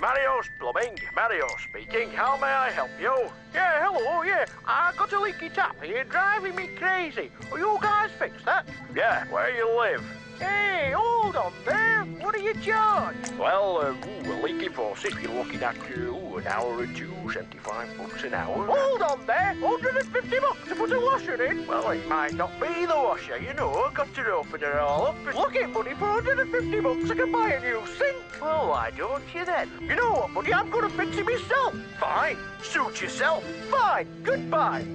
Mario's Plumbing. Mario speaking. How may I help you? Yeah, hello, yeah. I got a leaky tap here driving me crazy. Will you guys fix that? Yeah, where you live? Hey, hold on there. What do you charge? Well, a leaky faucet, you're looking at an hour or two, $75 an hour. Hold on there. $150 to put a washer in? Well, it might not be the washer, you know. I've got to open it all up. Look it, buddy, for $150 I can buy a new sink. Well, why don't you then? You know what, buddy, I'm going to fix it myself. Fine. Suit yourself. Fine. Goodbye.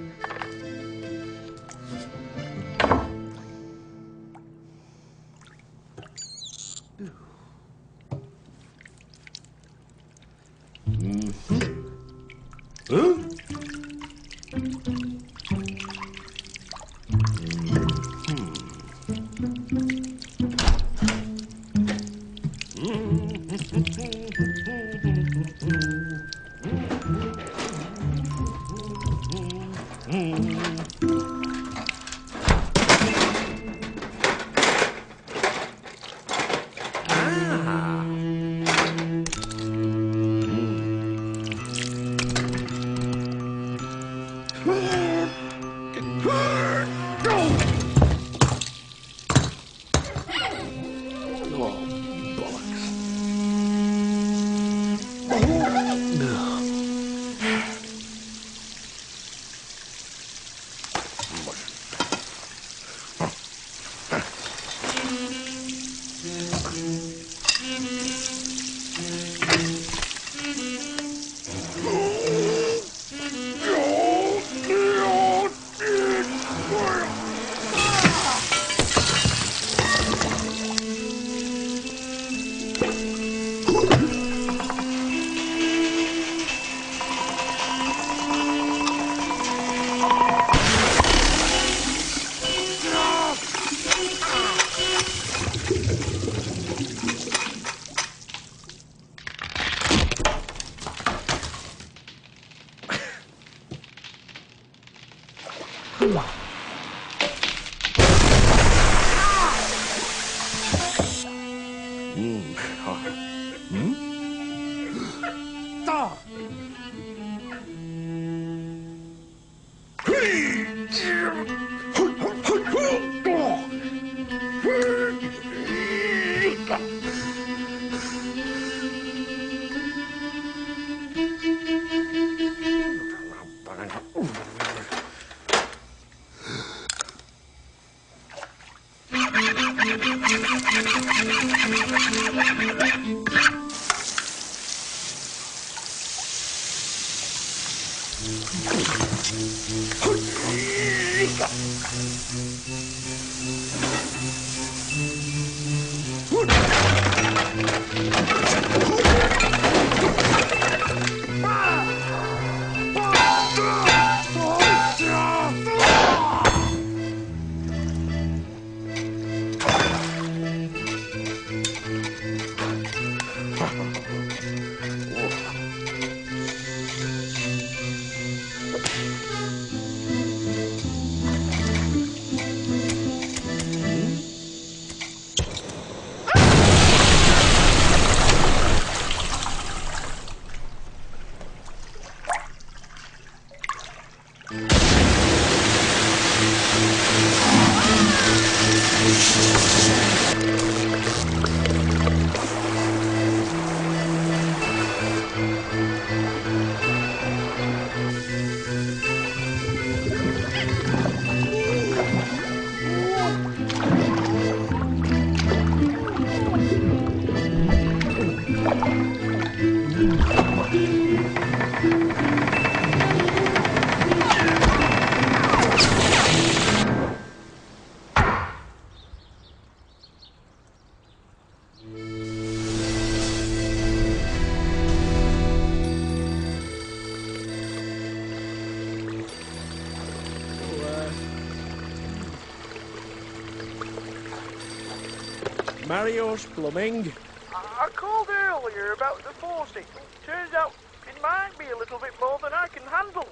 Mario's Plumbing. I called earlier about the faucet. Turns out it might be a little bit more than I can handle.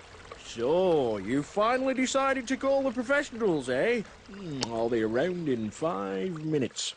So, you finally decided to call the professionals, eh? I'll be around in 5 minutes.